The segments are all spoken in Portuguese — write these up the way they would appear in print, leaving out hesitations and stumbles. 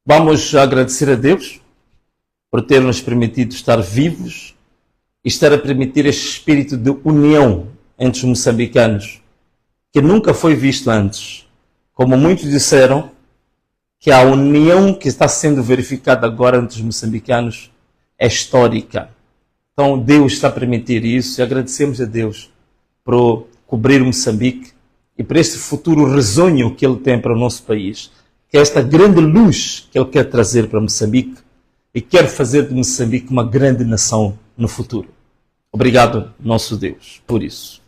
Vamos agradecer a Deus por ter nos permitido estar vivos e estar a permitir este espírito de união entre os moçambicanos, que nunca foi visto antes. Como muitos disseram, que a união que está sendo verificada agora entre os moçambicanos é histórica. Então Deus está a permitir isso e agradecemos a Deus por cobrir Moçambique e por este futuro risonho que Ele tem para o nosso país, que é esta grande luz que Ele quer trazer para Moçambique e quer fazer de Moçambique uma grande nação no futuro. Obrigado, nosso Deus, por isso.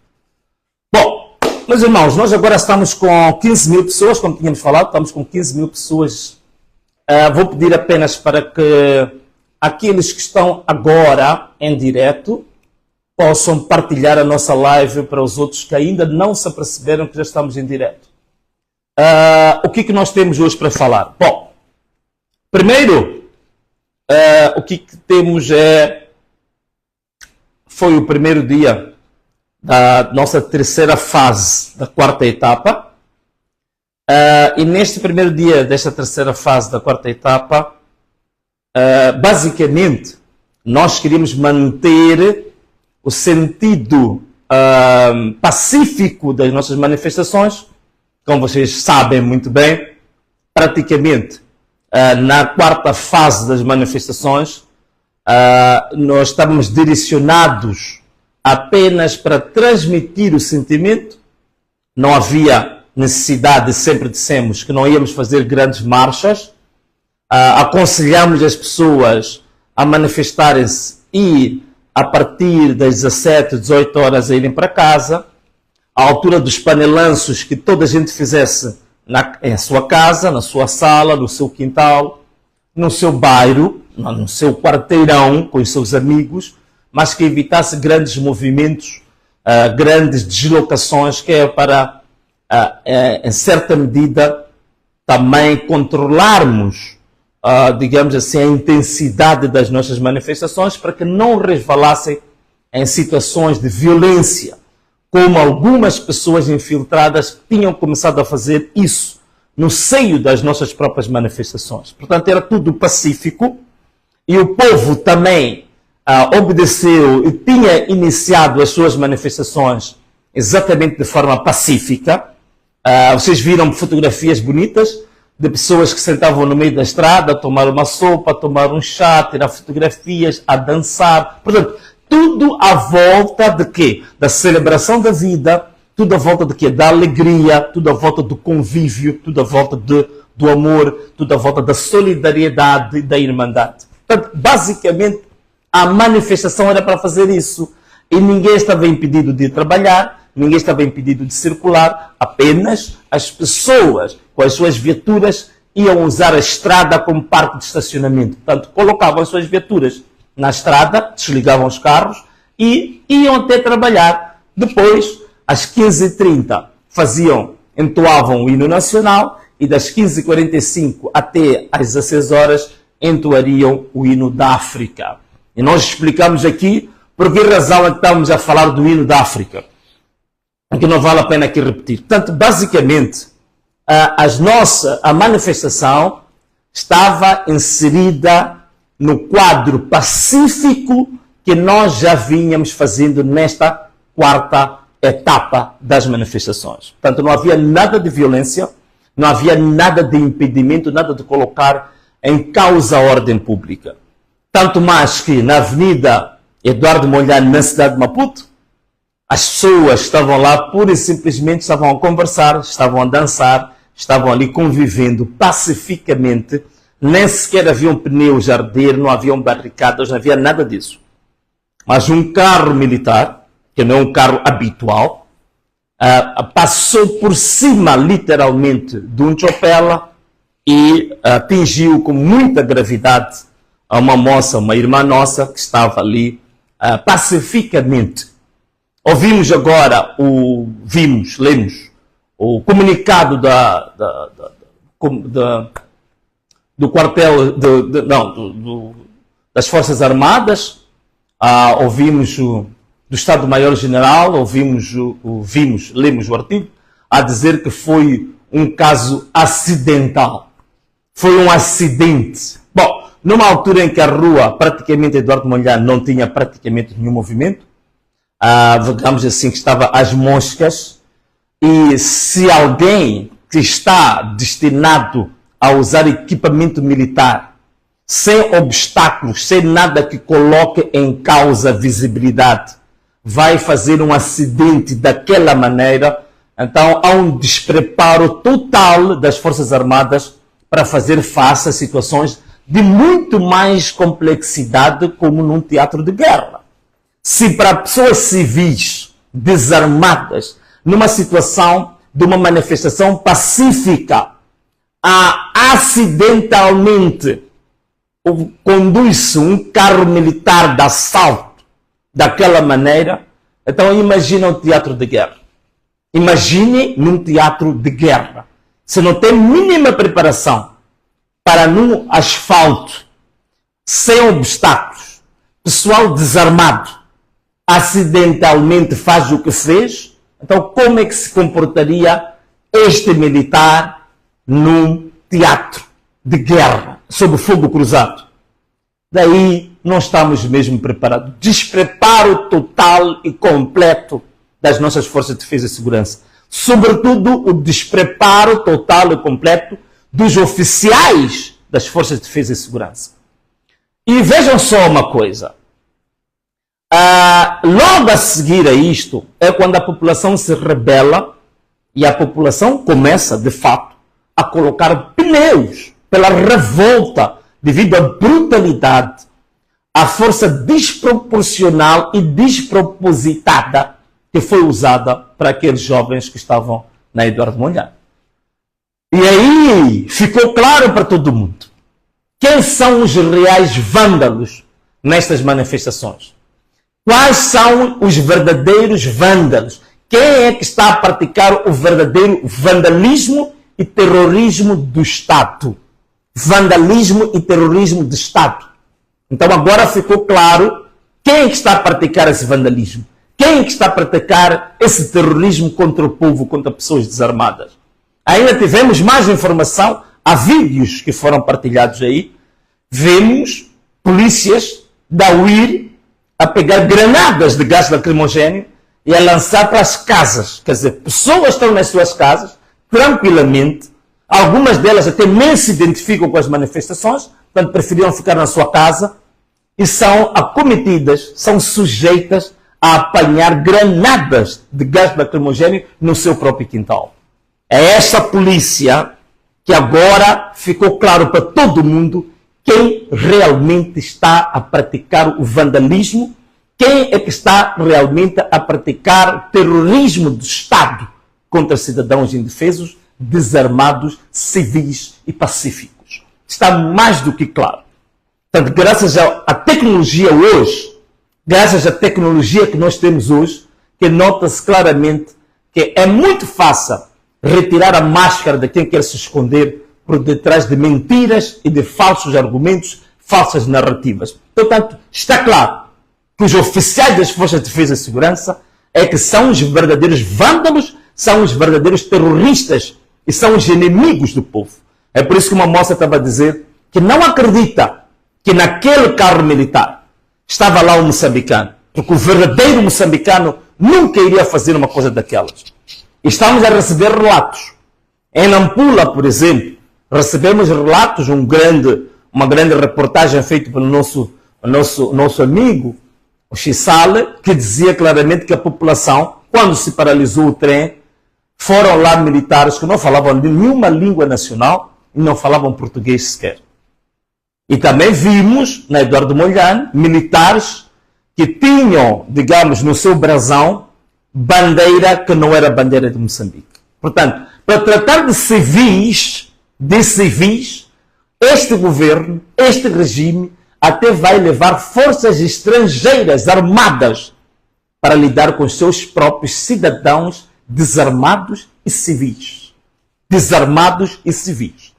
Bom, meus irmãos, nós agora estamos com 15 mil pessoas, como tínhamos falado, estamos com 15 mil pessoas. Vou pedir apenas para que aqueles que estão agora em direto possam partilhar a nossa live para os outros que ainda não se aperceberam que já estamos em direto. O que nós temos hoje para falar? Bom, primeiro, o que temos foi o primeiro dia da nossa terceira fase, da quarta etapa. E neste primeiro dia desta terceira fase da quarta etapa, basicamente, nós queríamos manter o sentido pacífico das nossas manifestações. Como vocês sabem muito bem, praticamente na quarta fase das manifestações, nós estávamos direcionados apenas para transmitir o sentimento. Não havia necessidade, sempre dissemos, que não íamos fazer grandes marchas. Aconselhamos as pessoas a manifestarem-se e, a partir das 17, 18 horas, a irem para casa. À altura dos panelanços, que toda a gente fizesse em sua casa, na sua sala, no seu quintal, no seu bairro, no seu quarteirão, com os seus amigos, mas que evitasse grandes movimentos, grandes deslocações, que é para, em certa medida, também controlarmos, digamos assim, a intensidade das nossas manifestações, para que não resvalassem em situações de violência, como algumas pessoas infiltradas tinham começado a fazer isso no seio das nossas próprias manifestações. Portanto, era tudo pacífico e o povo também obedeceu e tinha iniciado as suas manifestações exatamente de forma pacífica. Vocês viram fotografias bonitas de pessoas que sentavam no meio da estrada a tomar uma sopa, a tomar um chá, a tirar fotografias, a dançar. Portanto, tudo à volta de quê? Da celebração da vida, tudo à volta de quê? Da alegria, tudo à volta do convívio, tudo à volta do amor, tudo à volta da solidariedade e da irmandade. Portanto, basicamente, a manifestação era para fazer isso. E ninguém estava impedido de trabalhar, ninguém estava impedido de circular, apenas as pessoas com as suas viaturas iam usar a estrada como parque de estacionamento. Portanto, colocavam as suas viaturas na estrada, desligavam os carros e iam até trabalhar. Depois, às 15h30, entoavam o hino nacional e das 15h45 até às 16 horas entoariam o hino da África. E nós explicamos aqui por que razão é que estamos a falar do hino da África, que não vale a pena aqui repetir. Portanto, basicamente, a manifestação estava inserida no quadro pacífico que nós já vínhamos fazendo nesta quarta etapa das manifestações. Portanto, não havia nada de violência, não havia nada de impedimento, nada de colocar em causa a ordem pública. Tanto mais que na Avenida Eduardo Mondlane, na cidade de Maputo, as pessoas estavam lá pura e simplesmente estavam a conversar, estavam a dançar, estavam ali convivendo pacificamente. Nem sequer haviam pneus a arder, não haviam barricadas, não havia nada disso. Mas um carro militar, que não é um carro habitual, passou por cima, literalmente, de um chopela e atingiu com muita gravidade a uma moça, uma irmã nossa, que estava ali pacificamente. Ouvimos agora, lemos o comunicado do quartel das Forças Armadas, ouvimos do Estado-Maior-General, lemos o artigo, a dizer que foi um caso acidental. Foi um acidente. Bom, numa altura em que a rua, praticamente Eduardo Mondlane, não tinha praticamente nenhum movimento, digamos assim, que estava às moscas, e se alguém que está destinado a usar equipamento militar, sem obstáculos, sem nada que coloque em causa a visibilidade, vai fazer um acidente daquela maneira, então há um despreparo total das Forças Armadas para fazer face a situações de muito mais complexidade, como num teatro de guerra. Se para pessoas civis desarmadas, numa situação de uma manifestação pacífica, acidentalmente conduz-se um carro militar de assalto daquela maneira, então imagina um teatro de guerra. Imagine num teatro de guerra. Se não tem mínima preparação para num asfalto, sem obstáculos, pessoal desarmado, acidentalmente faz o que fez, então como é que se comportaria este militar num teatro de guerra, sob fogo cruzado? Daí não estamos mesmo preparados. Despreparo total e completo das nossas forças de defesa e segurança. Sobretudo o despreparo total e completo dos oficiais das forças de defesa e segurança. E vejam só uma coisa. Logo a seguir a isto é quando a população se rebela e a população começa, de fato, a colocar pneus pela revolta devido à brutalidade, à força desproporcional e despropositada que foi usada para aqueles jovens que estavam na Eduardo Mondlane. E aí ficou claro para todo mundo quem são os reais vândalos nestas manifestações. Quais são os verdadeiros vândalos? Quem é que está a praticar o verdadeiro vandalismo e terrorismo do Estado? Vandalismo e terrorismo do Estado. Então agora ficou claro quem é que está a praticar esse vandalismo. Quem é que está a praticar esse terrorismo contra o povo, contra pessoas desarmadas? Ainda tivemos mais informação, há vídeos que foram partilhados aí. Vemos polícias da UIR a pegar granadas de gás lacrimogéneo e a lançar para as casas. Quer dizer, pessoas estão nas suas casas, tranquilamente. Algumas delas até nem se identificam com as manifestações, portanto preferiram ficar na sua casa e são acometidas, são sujeitas a apanhar granadas de gás lacrimogéneo no seu próprio quintal. É essa polícia que agora ficou claro para todo mundo quem realmente está a praticar o vandalismo, quem é que está realmente a praticar o terrorismo do Estado contra cidadãos indefesos, desarmados, civis e pacíficos. Está mais do que claro. Portanto, graças à tecnologia hoje, graças à tecnologia que nós temos hoje, que nota-se claramente que é muito fácil retirar a máscara de quem quer se esconder por detrás de mentiras e de falsos argumentos, falsas narrativas. Portanto, está claro que os oficiais das Forças de Defesa e Segurança é que são os verdadeiros vândalos, são os verdadeiros terroristas e são os inimigos do povo. É por isso que uma moça estava a dizer que não acredita que naquele carro militar estava lá um moçambicano, porque o verdadeiro moçambicano nunca iria fazer uma coisa daquelas. Estamos a receber relatos. Em Nampula, por exemplo, recebemos relatos, uma grande reportagem feita pelo nosso amigo, o Xissale, que dizia claramente que a população, quando se paralisou o trem, foram lá militares que não falavam de nenhuma língua nacional e não falavam português sequer. E também vimos, na Eduardo Mondlane, militares que tinham, digamos, no seu brasão, bandeira que não era bandeira de Moçambique. Portanto, para tratar de civis, este governo, este regime, até vai levar forças estrangeiras armadas para lidar com os seus próprios cidadãos desarmados e civis. Desarmados e civis.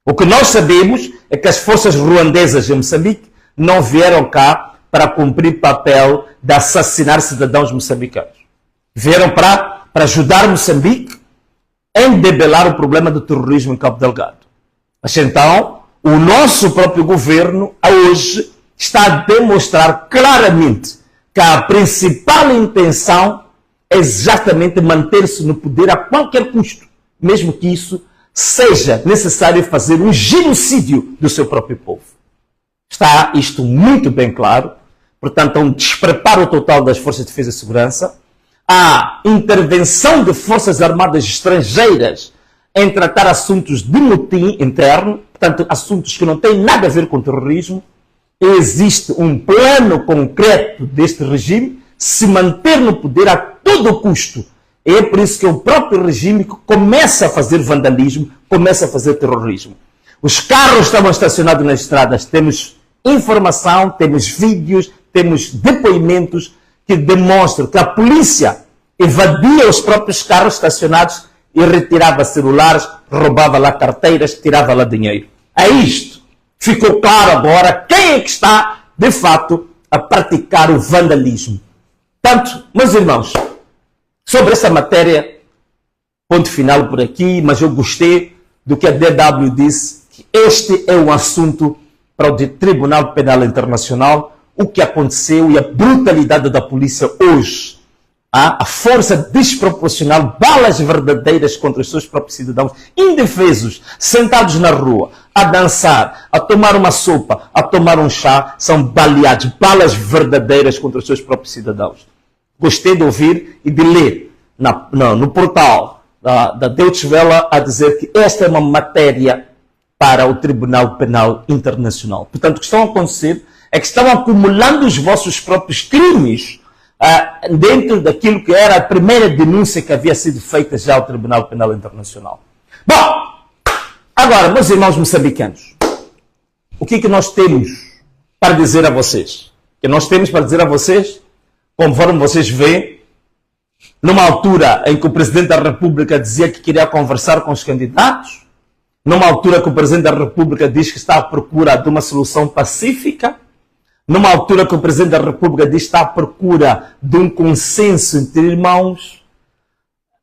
O que nós sabemos é que as forças ruandesas em Moçambique não vieram cá para cumprir papel de assassinar cidadãos moçambicanos. Vieram para ajudar Moçambique em debelar o problema do terrorismo em Cabo Delgado. Mas então, o nosso próprio governo, hoje, está a demonstrar claramente que a principal intenção é exatamente manter-se no poder a qualquer custo, mesmo que isso seja necessário fazer um genocídio do seu próprio povo. Está isto muito bem claro. Portanto, há um despreparo total das Forças de Defesa e Segurança, há intervenção de Forças Armadas estrangeiras em tratar assuntos de motim interno, portanto, assuntos que não têm nada a ver com terrorismo. Existe um plano concreto deste regime se manter no poder a todo custo. É por isso que o próprio regime começa a fazer vandalismo, começa a fazer terrorismo. Os carros estavam estacionados nas estradas. Temos informação, temos vídeos, temos depoimentos que demonstram que a polícia evadia os próprios carros estacionados e retirava celulares, roubava lá carteiras, tirava lá dinheiro. É isto. Ficou claro agora quem é que está, de fato, a praticar o vandalismo. Portanto, meus irmãos, sobre essa matéria, ponto final por aqui, mas eu gostei do que a DW disse, que este é um assunto para o Tribunal Penal Internacional, o que aconteceu e a brutalidade da polícia hoje. A força desproporcional, balas verdadeiras contra os seus próprios cidadãos, indefesos, sentados na rua, a dançar, a tomar uma sopa, a tomar um chá, são baleados, balas verdadeiras contra os seus próprios cidadãos. Gostei de ouvir e de ler no portal da Deutsche Welle a dizer que esta é uma matéria para o Tribunal Penal Internacional. Portanto, o que está a acontecer é que estão acumulando os vossos próprios crimes dentro daquilo que era a primeira denúncia que havia sido feita já ao Tribunal Penal Internacional. Bom, agora, meus irmãos moçambicanos, o que nós temos para dizer a vocês? O que nós temos para dizer a vocês, conforme vocês veem, numa altura em que o Presidente da República dizia que queria conversar com os candidatos, numa altura que o Presidente da República diz que está à procura de uma solução pacífica, numa altura que o Presidente da República diz que está à procura de um consenso entre irmãos,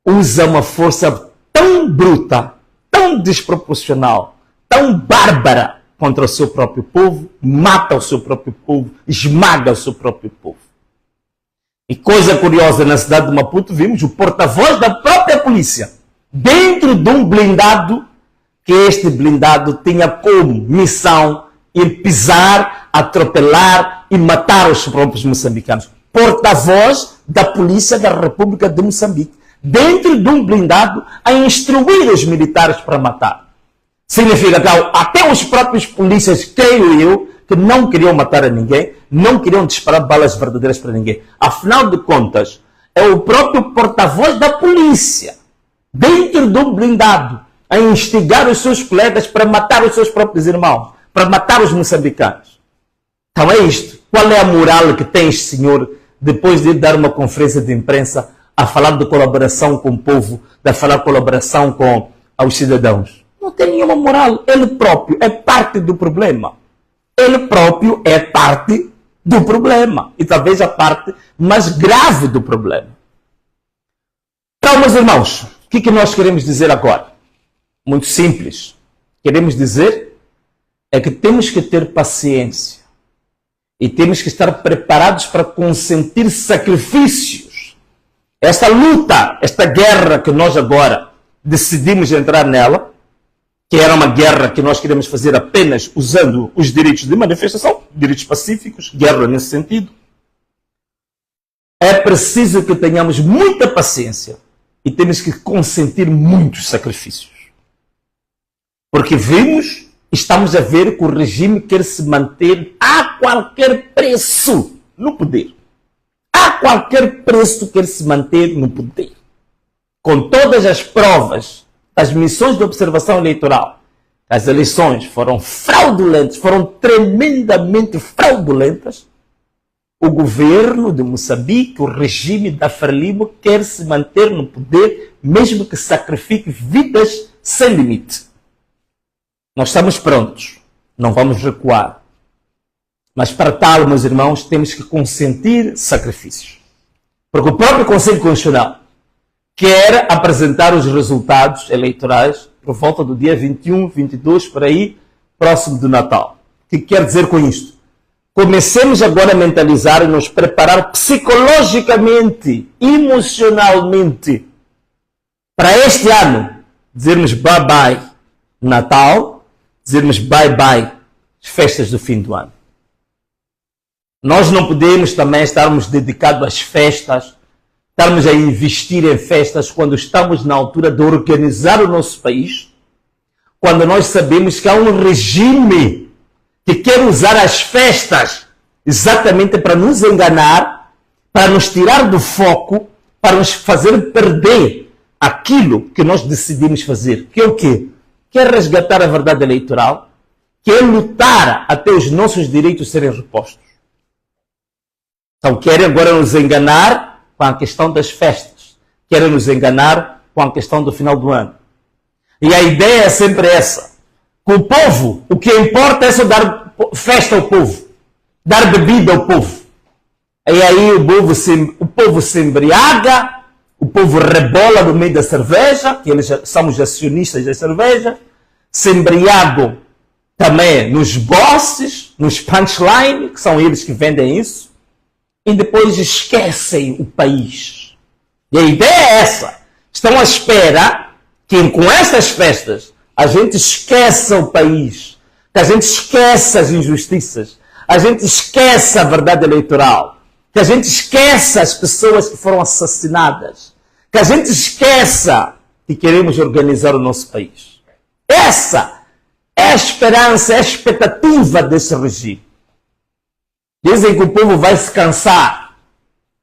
usa uma força tão bruta, tão desproporcional, tão bárbara contra o seu próprio povo, mata o seu próprio povo, esmaga o seu próprio povo. E coisa curiosa, na cidade de Maputo, vimos o porta-voz da própria polícia, dentro de um blindado, que este blindado tinha como missão ir pisar, atropelar e matar os próprios moçambicanos. Porta-voz da Polícia da República de Moçambique, dentro de um blindado, a instruir os militares para matar. Significa que até os próprios polícias, creio eu, que não queriam matar a ninguém, não queriam disparar balas verdadeiras para ninguém. Afinal de contas, é o próprio porta-voz da polícia, dentro de um blindado, a instigar os seus colegas para matar os seus próprios irmãos, para matar os moçambicanos. Então é isto. Qual é a moral que tem este senhor, depois de ir dar uma conferência de imprensa, a falar de colaboração com o povo, de falar de colaboração com os cidadãos? Não tem nenhuma moral. Ele próprio é parte do problema. Ele próprio é parte do problema. E talvez a parte mais grave do problema. Então, meus irmãos, o que nós queremos dizer agora? Muito simples. Queremos dizer é que temos que ter paciência. E temos que estar preparados para consentir sacrifícios. Esta luta, esta guerra que nós agora decidimos entrar nela, que era uma guerra que nós queremos fazer apenas usando os direitos de manifestação, direitos pacíficos, guerra nesse sentido, é preciso que tenhamos muita paciência e temos que consentir muitos sacrifícios. Porque estamos a ver que o regime quer se manter a qualquer preço no poder. A qualquer preço quer se manter no poder. Com todas as provas das missões de observação eleitoral, as eleições foram fraudulentas, foram tremendamente fraudulentas, o governo de Moçambique, o regime da Frelimo, quer se manter no poder, mesmo que sacrifique vidas sem limite. Nós estamos prontos, não vamos recuar. Mas para tal, meus irmãos, temos que consentir sacrifícios. Porque o próprio Conselho Constitucional quer apresentar os resultados eleitorais por volta do dia 21, 22, por aí, próximo do Natal. O que quer dizer com isto? Comecemos agora a mentalizar e nos preparar psicologicamente, emocionalmente, para este ano, dizermos bye-bye Natal, dizermos bye-bye as festas do fim do ano. Nós não podemos também estarmos dedicados às festas, estarmos a investir em festas quando estamos na altura de organizar o nosso país, quando nós sabemos que há um regime que quer usar as festas exatamente para nos enganar, para nos tirar do foco, para nos fazer perder aquilo que nós decidimos fazer. Que é o quê? Quer resgatar a verdade eleitoral, quer lutar até os nossos direitos serem repostos. Então querem agora nos enganar com a questão das festas, querem nos enganar com a questão do final do ano. E a ideia é sempre essa. Com o povo, o que importa é só dar festa ao povo, dar bebida ao povo. E aí o povo se embriaga, o povo rebola no meio da cerveja, que eles são os acionistas da cerveja, se embriagam também nos bosses, nos punchline, que são eles que vendem isso, e depois esquecem o país. E a ideia é essa. Estão à espera que com estas festas a gente esqueça o país, que a gente esqueça as injustiças, a gente esqueça a verdade eleitoral, que a gente esqueça as pessoas que foram assassinadas, que a gente esqueça que queremos organizar o nosso país. Essa é a esperança, é a expectativa desse regime. Dizem que o povo vai se cansar,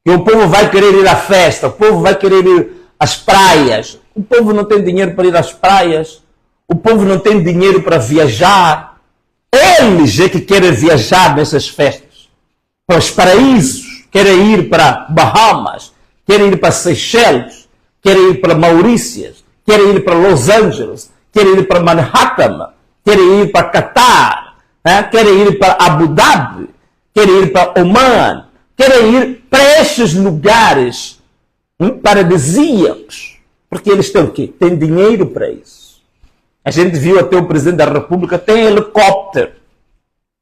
que o povo vai querer ir à festa, o povo vai querer ir às praias. O povo não tem dinheiro para ir às praias, o povo não tem dinheiro para viajar. Eles é que querem viajar nessas festas, para os paraísos, querem ir para Bahamas, querem ir para Seychelles, querem ir para Maurícias, querem ir para Los Angeles, querem ir para Manhattan, querem ir para Catar, querem ir para Abu Dhabi, querem ir para Oman, querem ir para estes lugares paradisíacos, porque eles têm o quê? Têm dinheiro para isso. A gente viu até o Presidente da República tem helicóptero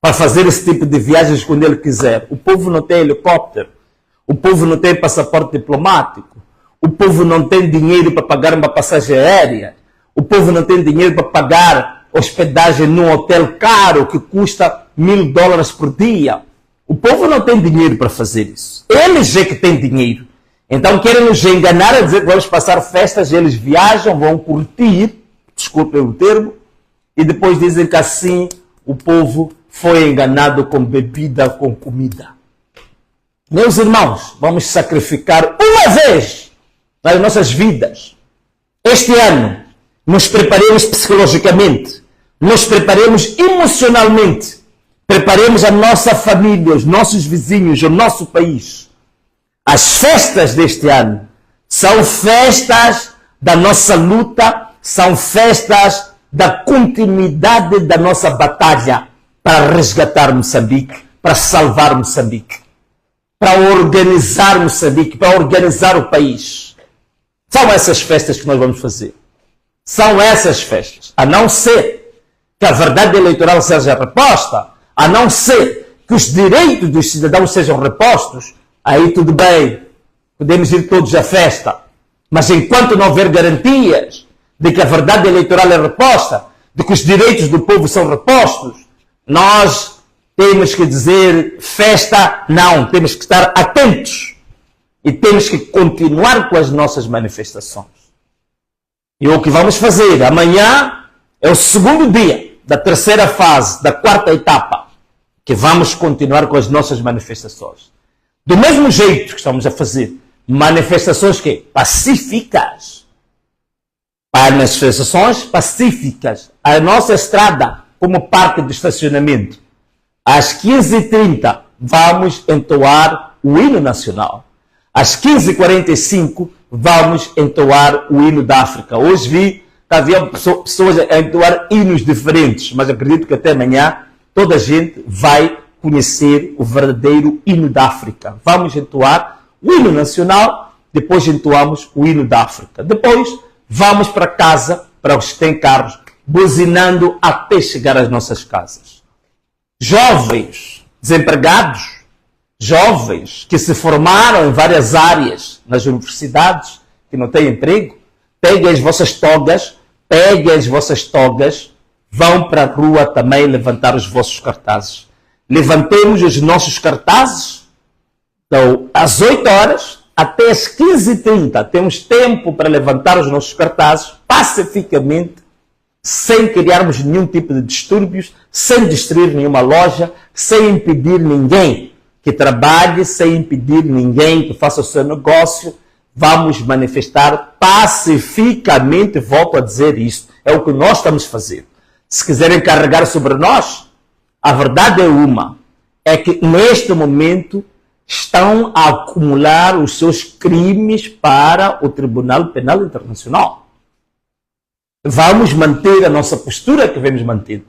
para fazer esse tipo de viagens quando ele quiser. O povo não tem helicóptero, o povo não tem passaporte diplomático, o povo não tem dinheiro para pagar uma passagem aérea, o povo não tem dinheiro para pagar hospedagem num hotel caro que custa $1.000 por dia. O povo não tem dinheiro para fazer isso. Eles é que têm dinheiro. Então querem nos enganar a dizer que vamos passar festas, eles viajam, vão curtir, desculpem o termo, e depois dizem que assim o povo foi enganado com bebida, com comida. Meus irmãos, vamos sacrificar uma vez nas nossas vidas. Este ano, nos preparemos psicologicamente, nos preparemos emocionalmente, preparemos a nossa família, os nossos vizinhos, o nosso país. As festas deste ano são festas da nossa luta, são festas da continuidade da nossa batalha para resgatar Moçambique, para salvar Moçambique, para organizar Moçambique, para organizar o país. São essas festas que nós vamos fazer. São essas festas. A não ser que a verdade eleitoral seja reposta, a não ser que os direitos dos cidadãos sejam repostos, aí tudo bem, podemos ir todos à festa. Mas enquanto não houver garantias de que a verdade eleitoral é reposta, de que os direitos do povo são repostos, nós temos que dizer festa não, temos que estar atentos e temos que continuar com as nossas manifestações. E o que vamos fazer amanhã é o segundo dia da terceira fase, da quarta etapa, que vamos continuar com as nossas manifestações. Do mesmo jeito que estamos a fazer manifestações que pacíficas. Manifestações pacíficas. A nossa estrada como parque de estacionamento. Às 15h30 vamos entoar o hino nacional. Às 15h45 vamos entoar o hino da África. Hoje vi que havia pessoas a entoar hinos diferentes, mas acredito que até amanhã toda a gente vai conhecer o verdadeiro hino da África. Vamos entoar o hino nacional, depois entoamos o hino da África. Depois vamos para casa para os que têm carros, buzinando até chegar às nossas casas. Jovens desempregados, jovens que se formaram em várias áreas nas universidades, que não têm emprego, peguem as vossas togas, vão para a rua também levantar os vossos cartazes. Levantemos os nossos cartazes, então, às 8 horas até às 15h30. Temos tempo para levantar os nossos cartazes pacificamente, sem criarmos nenhum tipo de distúrbios, sem destruir nenhuma loja, sem impedir ninguém que trabalhe, sem impedir ninguém que faça o seu negócio. Vamos manifestar pacificamente, volto a dizer isso. É o que nós estamos fazendo. Se quiserem carregar sobre nós, a verdade é uma, é que neste momento estão a acumular os seus crimes para o Tribunal Penal Internacional. Vamos manter a nossa postura que vemos mantendo.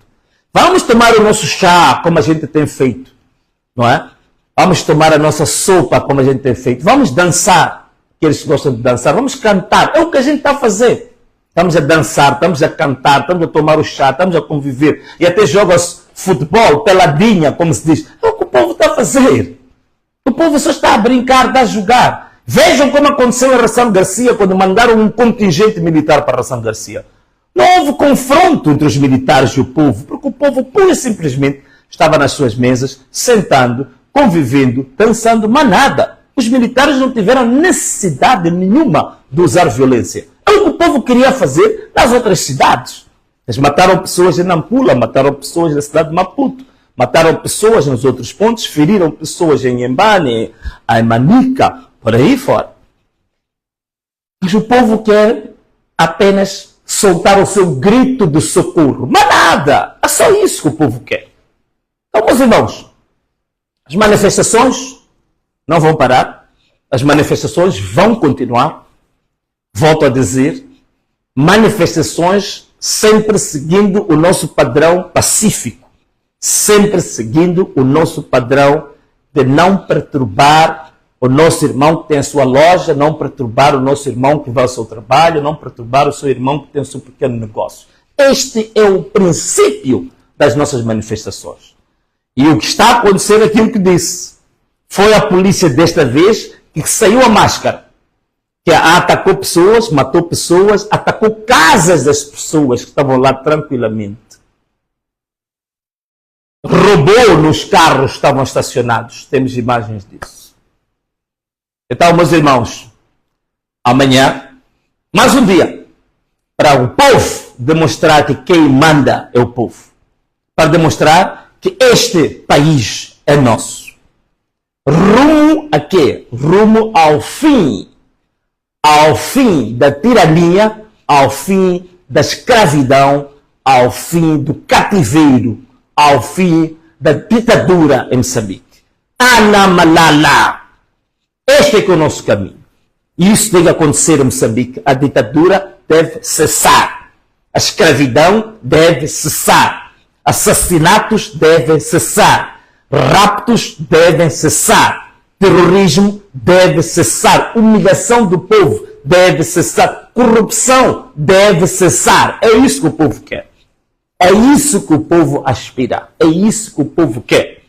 Vamos tomar o nosso chá, como a gente tem feito, não é? Vamos tomar a nossa sopa, como a gente tem feito. Vamos dançar, que eles gostam de dançar. Vamos cantar, é o que a gente está a fazer. Estamos a dançar, estamos a cantar, estamos a tomar o chá, estamos a conviver. E até joga-se futebol, peladinha, como se diz. É o que o povo está a fazer. O povo só está a brincar, está a jogar. Vejam como aconteceu em Ração Garcia, quando mandaram um contingente militar para Ração Garcia. Não houve confronto entre os militares e o povo, porque o povo pura e simplesmente estava nas suas mesas, sentando, convivendo, dançando, mas nada. Os militares não tiveram necessidade nenhuma de usar violência. É o que o povo queria fazer nas outras cidades. Eles mataram pessoas em Nampula, mataram pessoas na cidade de Maputo, mataram pessoas nos outros pontos, feriram pessoas em Embane, em Manica, por aí fora. Mas o povo quer apenas soltar o seu grito de socorro. Mas nada! É só isso que o povo quer. Então, meus irmãos, as manifestações não vão parar. As manifestações vão continuar. Volto a dizer, manifestações sempre seguindo o nosso padrão pacífico. Sempre seguindo o nosso padrão de não perturbar o nosso irmão que tem a sua loja, não perturbar o nosso irmão que vai ao seu trabalho, não perturbar o seu irmão que tem o seu pequeno negócio. Este é o princípio das nossas manifestações. E o que está a acontecer é aquilo que disse. Foi a polícia desta vez que saiu a máscara. Que atacou pessoas, matou pessoas, atacou casas das pessoas que estavam lá tranquilamente. Roubou nos carros que estavam estacionados. Temos imagens disso. Então, meus irmãos, amanhã, mais um dia, para o povo demonstrar que quem manda é o povo. Para demonstrar que este país é nosso. Rumo a quê? Rumo ao fim da tirania, ao fim da escravidão, ao fim do cativeiro, ao fim da ditadura em Moçambique. Ana Malala. Este é que é o nosso caminho. E isso deve acontecer em Moçambique. A ditadura deve cessar. A escravidão deve cessar. Assassinatos devem cessar. Raptos devem cessar. Terrorismo deve cessar. Humilhação do povo deve cessar. Corrupção deve cessar. É isso que o povo quer. É isso que o povo aspira. É isso que o povo quer.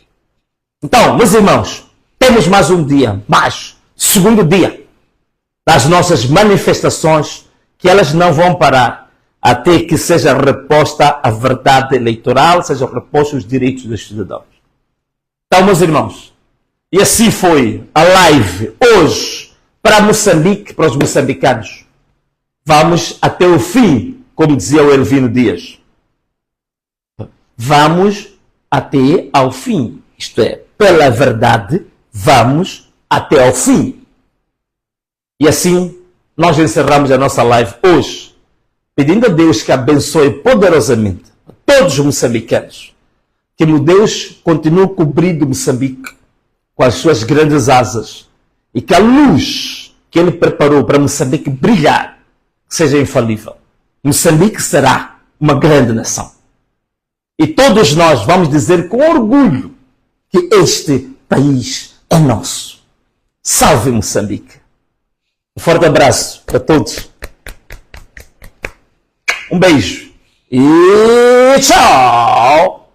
Então, meus irmãos, temos mais um dia, segundo dia das nossas manifestações, que elas não vão parar até que seja reposta a verdade eleitoral, sejam repostos os direitos dos cidadãos. Então, meus irmãos, e assim foi a live hoje para Moçambique, para os moçambicanos. Vamos até o fim, como dizia o Elvino Dias. Vamos até ao fim, isto é, pela verdade, vamos até ao fim. E assim, nós encerramos a nossa live hoje, pedindo a Deus que abençoe poderosamente a todos os moçambicanos. Que o Deus continue cobrindo Moçambique com as suas grandes asas. E que a luz que Ele preparou para Moçambique brilhar seja infalível. Moçambique será uma grande nação. E todos nós vamos dizer com orgulho que este país é nosso. Salve Moçambique! Um forte abraço para todos. Um beijo e tchau!